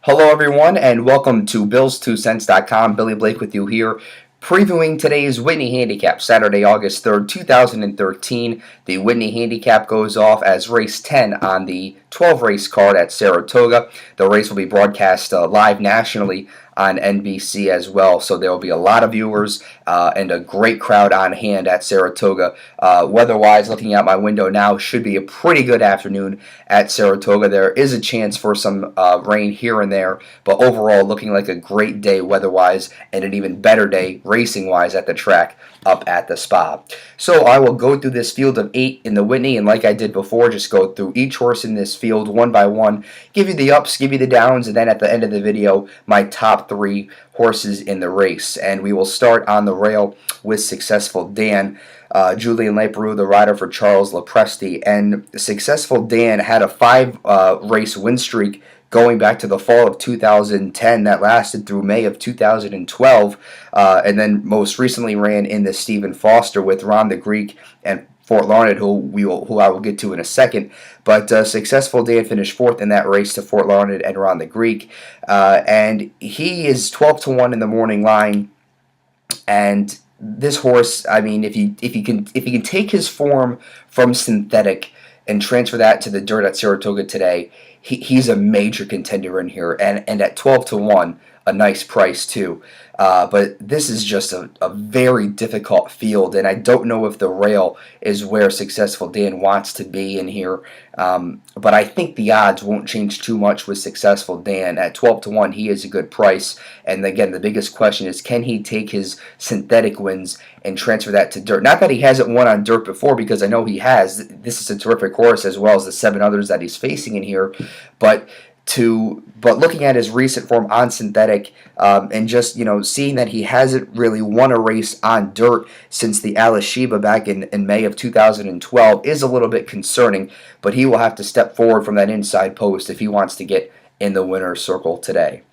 Hello, everyone, and welcome to Bills2cents.com. Billy Blake with you here, previewing today's Whitney Handicap, Saturday, August 3rd, 2013. The Whitney Handicap goes off as race 10 on the 12 race card at Saratoga. The race will be broadcast live nationally on NBC as well, so there will be a lot of viewers and a great crowd on hand at Saratoga. Weather-wise, looking out my window now, should be a pretty good afternoon at Saratoga. There is a chance for some rain here and there, but overall looking like a great day weather-wise and an even better day racing-wise at the track up at the spa. So I will go through this field of 8 in the Whitney, and like I did before, just go through each horse in this field one by one, give you the ups, give you the downs, and then at the end of the video, my top 3 horses in the race. And we will start on the rail with Successful Dan. Julian Leparoux, the rider for Charles Lepresti, and Successful Dan had a 5-race win streak going back to the fall of 2010 that lasted through May of 2012, and then most recently ran in the Stephen Foster with Ron the Greek and Fort Larned, who I will get to in a second. But Successful Dan finished 4th in that race to Fort Larned and Ron the Greek, and he is 12-1 in the morning line. And this horse, I mean, if you can take his form from synthetic and transfer that to the dirt at Saratoga today, he's a major contender in here, and at 12-1, a nice price too. But this is just a very difficult field, and I don't know if the rail is where Successful Dan wants to be in here. But I think the odds won't change too much with Successful Dan. At 12-1, he is a good price. And again, the biggest question is, can he take his synthetic wins and transfer that to dirt? Not that he hasn't won on dirt before, because I know he has. This is a terrific horse, as well as the 7 others that he's facing in here. But looking at his recent form on synthetic, and just seeing that he hasn't really won a race on dirt since the Alashiba back in May of 2012 is a little bit concerning. But he will have to step forward from that inside post if he wants to get in the winner's circle today.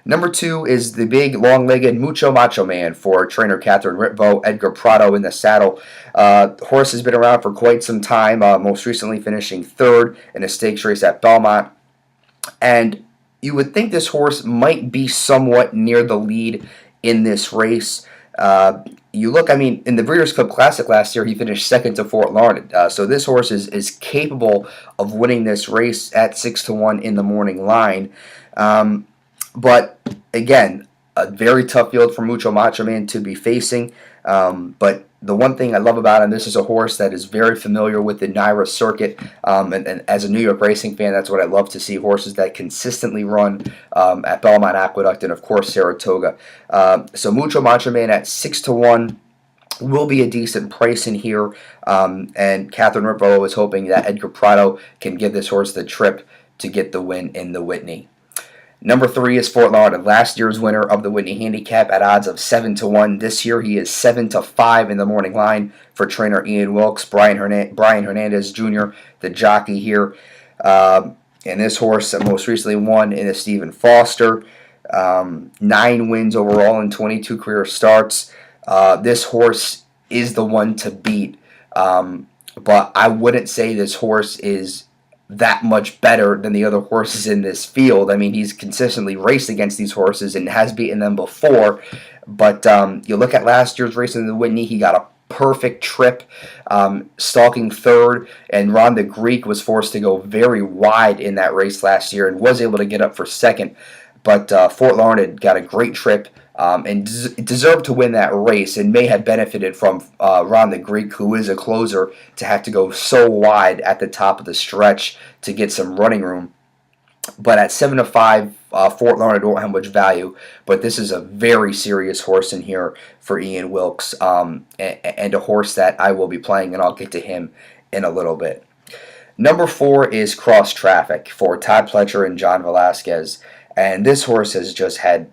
Number 2 is the big, long-legged Mucho Macho Man for trainer Catherine Ritvo, Edgar Prado in the saddle. Horse has been around for quite some time, most recently finishing 3rd in a stakes race at Belmont. And you would think this horse might be somewhat near the lead in this race. You look, I mean, in the Breeders' Cup Classic last year, he finished 2nd to Fort Larned. So this horse is capable of winning this race at 6-1 in the morning line. But again, a very tough field for Mucho Macho Man to be facing. But the one thing I love about him, this is a horse that is very familiar with the NYRA circuit. And as a New York racing fan, that's what I love to see, horses that consistently run at Belmont Aqueduct and, of course, Saratoga. So Mucho Macho Man at 6-1 will be a decent price in here. And Catherine Ritvo is hoping that Edgar Prado can give this horse the trip to get the win in the Whitney. Number 3 is Fort Larned, last year's winner of the Whitney Handicap at odds of 7-1. This year he is 7-5 in the morning line for trainer Ian Wilkes, Brian Hernandez Jr., the jockey here. And this horse most recently won in the Stephen Foster. 9 wins overall in 22 career starts. This horse is the one to beat. But I wouldn't say this horse is that much better than the other horses in this field. I mean, he's consistently raced against these horses and has beaten them before. But you look at last year's race in the Whitney, he got a perfect trip, stalking 3rd, and Ron the Greek was forced to go very wide in that race last year and was able to get up for 2nd. But Fort Larned got a great trip and deserved to win that race, and may have benefited from Ron the Greek, who is a closer, to have to go so wide at the top of the stretch to get some running room. But at 7-5, Fort Larned don't have much value, but this is a very serious horse in here for Ian Wilkes, and a horse that I will be playing, and I'll get to him in a little bit. Number 4 is Cross Traffic for Todd Pletcher and John Velasquez, and this horse has just had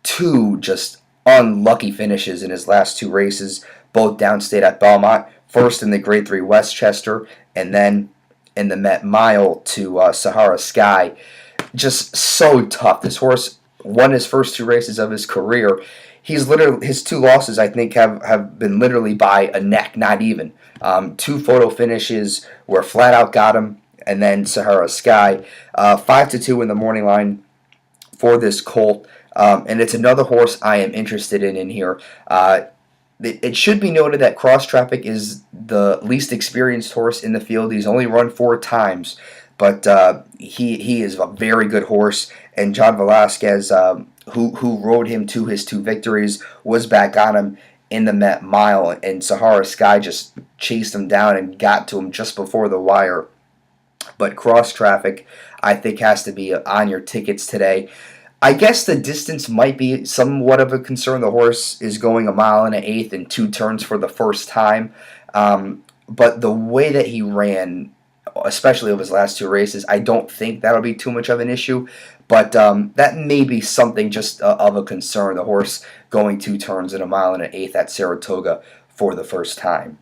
2 just unlucky finishes in his last 2 races, both downstate at Belmont. First in the Grade 3 Westchester, and then in the Met Mile to Sahara Sky. Just so tough. This horse won his first 2 races of his career. He's literally, his 2 losses, I think, have been literally by a neck, not even. 2 photo finishes where flat out got him, and then Sahara Sky. 5-2 in the morning line. for this colt. And it's another horse I am interested in here. It should be noted that Cross Traffic is the least experienced horse in the field. He's only run 4 times, but he is a very good horse. And John Velasquez, who rode him to his 2 victories, was back on him in the Met Mile, and Sahara Sky just chased him down and got to him just before the wire. But Cross Traffic, I think, has to be on your tickets today. I guess the distance might be somewhat of a concern. The horse is going 1.125 in 2 turns for the first time. But the way that he ran, especially over his last 2 races, I don't think that'll be too much of an issue. But that may be something just of a concern. The horse going 2 turns in 1.125 at Saratoga for the first time.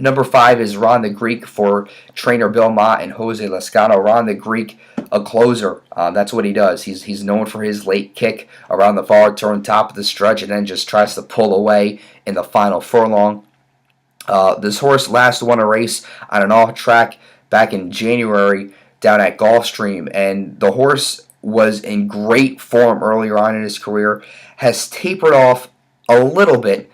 Number 5 is Ron the Greek for trainer Bill Mott and Jose Lascano. Ron the Greek, a closer. That's what he does. He's known for his late kick around the far turn, top of the stretch, and then just tries to pull away in the final furlong. This horse last won a race on an off track back in January down at Gulfstream, and the horse was in great form earlier on in his career, has tapered off a little bit.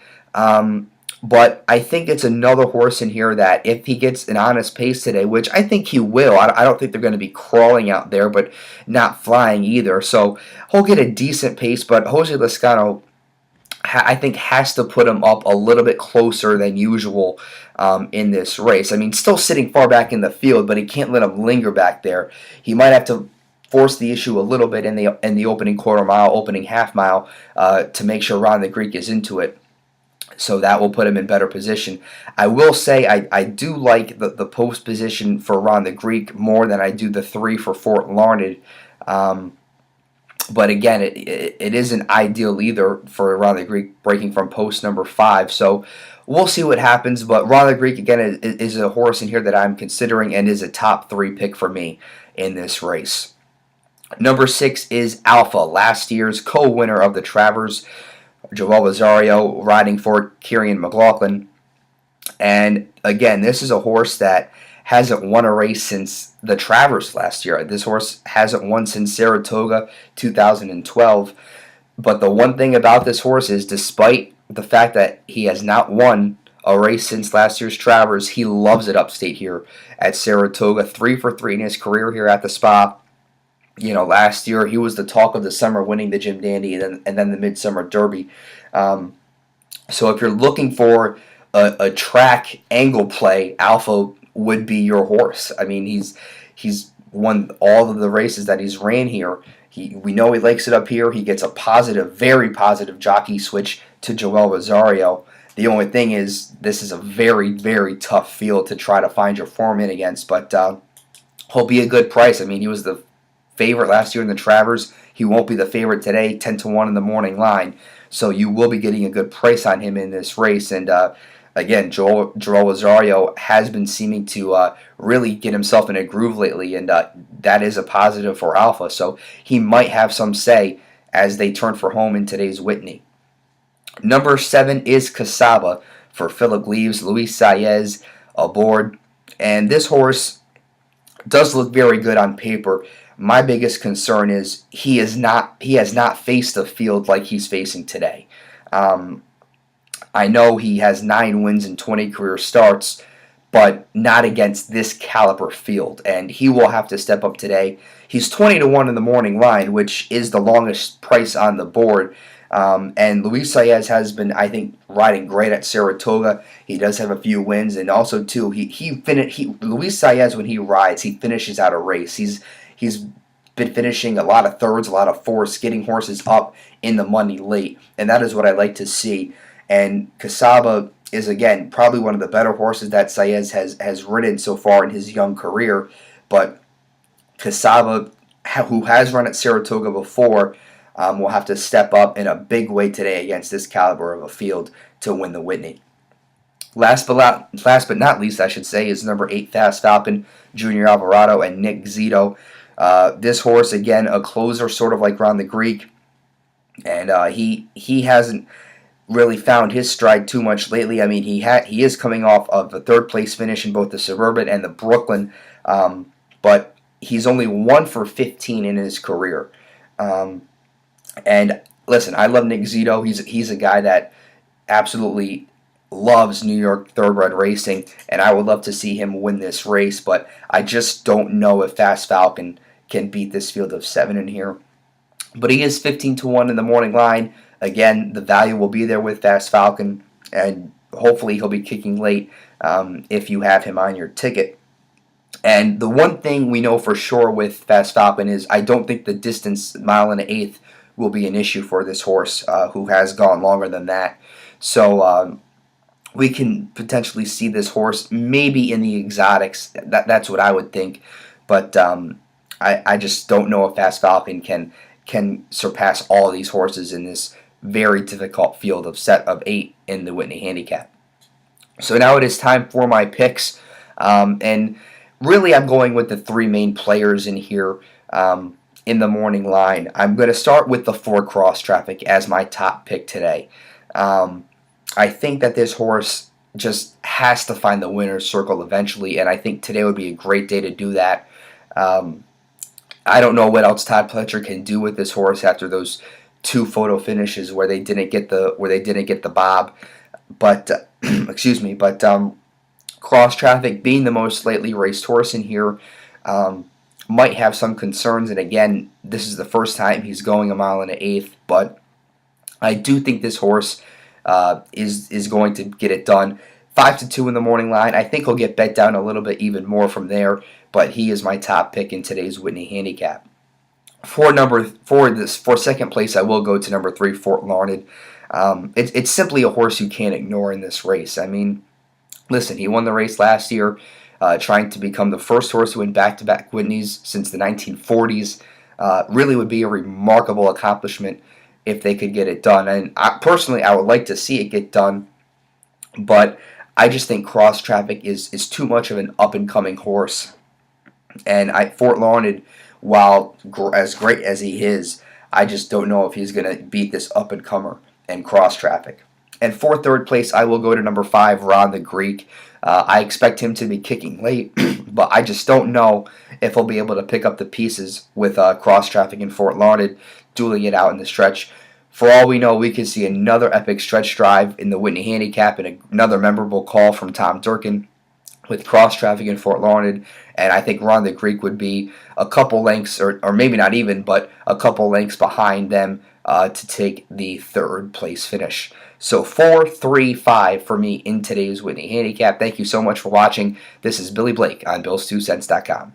But I think it's another horse in here that if he gets an honest pace today, which I think he will, I don't think they're going to be crawling out there, but not flying either. So he'll get a decent pace, but Jose Lascano, I think, has to put him up a little bit closer than usual in this race. I mean, still sitting far back in the field, but he can't let him linger back there. He might have to force the issue a little bit in the opening quarter mile, opening half mile, to make sure Ron the Greek is into it. So that will put him in better position. I will say I do like the post position for Ron the Greek more than I do the 3 for Fort Larned. But again, it isn't ideal either for Ron the Greek breaking from post number 5. So we'll see what happens. But Ron the Greek, again, is a horse in here that I'm considering and is a top 3 pick for me in this race. Number 6 is Alpha, last year's co-winner of the Travers. Joel Rosario riding for Kieran McLaughlin. And again, this is a horse that hasn't won a race since the Travers last year. This horse hasn't won since Saratoga 2012. But the one thing about this horse is, despite the fact that he has not won a race since last year's Travers, he loves it upstate here at Saratoga. 3 for 3 in his career here at the Spa. You know, last year he was the talk of the summer, winning the Jim Dandy and then the Midsummer Derby. So if you're looking for a track angle play, Alpha would be your horse. I mean, he's won all of the races that he's ran here. We know he likes it up here. He gets a positive, very positive jockey switch to Joel Rosario. The only thing is, this is a very, very tough field to try to find your form in against, but he'll be a good price. I mean, he was the favorite last year in the Travers. He won't be the favorite today, 10-1 in the morning line. So you will be getting a good price on him in this race. And again, Joel Rosario has been seeming to really get himself in a groove lately, and that is a positive for Alpha. So he might have some say as they turn for home in today's Whitney. Number 7 is Casaba for Philip Leaves, Luis Saez aboard. And this horse does look very good on paper. My biggest concern is he has not faced a field like he's facing today. I know he has 9 wins and 20 career starts, but not against this caliber field, and he will have to step up today. He's 20-1 in the morning line, which is the longest price on the board. And Luis Saez has been, I think, riding great at Saratoga. He does have a few wins, and also too, Luis Saez, when he rides, he finishes out a race. He's been finishing a lot of thirds, a lot of fourths, getting horses up in the money late, and that is what I like to see. And Casaba is, again, probably one of the better horses that Saez has ridden so far in his young career. But Casaba, who has run at Saratoga before, will have to step up in a big way today against this caliber of a field to win the Whitney. Last but not least, I should say, is number 8 Fast Falcon, Junior Alvarado, and Nick Zito. This horse, again, a closer, sort of like Ron the Greek, and he hasn't really found his stride too much lately. I mean, he is coming off of a 3rd place finish in both the Suburban and the Brooklyn, but he's only 1 for 15 in his career. Um, and listen, I love Nick Zito. He's a guy that absolutely loves New York thoroughbred racing, and I would love to see him win this race. But I just don't know if Fast Falcon can beat this field of 7 in here. But he is 15-1 in the morning line. Again, the value will be there with Fast Falcon, and hopefully he'll be kicking late if you have him on your ticket. And the one thing we know for sure with Fast Falcon is I don't think the distance, mile and an eighth, will be an issue for this horse, who has gone longer than that. So we can potentially see this horse maybe in the exotics. That's what I would think. But I just don't know if Fast Falcon can surpass all of these horses in this very difficult field of set of 8 in the Whitney Handicap. So now it is time for my picks. And really I'm going with the 3 main players in here in the morning line. I'm going to start with the 4 Cross Traffic as my top pick today. I think that this horse just has to find the winner's circle eventually, and I think today would be a great day to do that. I don't know what else Todd Pletcher can do with this horse after those 2 photo finishes where they didn't get the bob, but excuse me, but Cross Traffic being the most lately raced horse in here might have some concerns, and again, this is the first time he's going a mile and an eighth, but I do think this horse is going to get it done. 5-2 in the morning line. I think he'll get bet down a little bit even more from there, but he is my top pick in today's Whitney Handicap. For second place, I will go to number 3, Fort Larned. It's simply a horse you can't ignore in this race. I mean, listen, he won the race last year, trying to become the first horse to win back-to-back Whitneys since the 1940s. Really would be a remarkable accomplishment if they could get it done. And personally, I would like to see it get done, but I just think Cross Traffic is too much of an up-and-coming horse. And Fort Larned, while as great as he is, I just don't know if he's going to beat this up-and-comer and Cross Traffic. And for third place, I will go to number 5, Ron the Greek. I expect him to be kicking late, but I just don't know if he'll be able to pick up the pieces with Cross Traffic and Fort Larned dueling it out in the stretch. For all we know, we could see another epic stretch drive in the Whitney Handicap and another memorable call from Tom Durkin with Cross Traffic and Fort Larned, and I think Ron the Greek would be a couple lengths, or maybe not even, but a couple lengths behind them to take the third place finish. So 4, 3, 5 for me in today's Whitney Handicap. Thank you so much for watching. This is Billy Blake on Bills2Cents.com.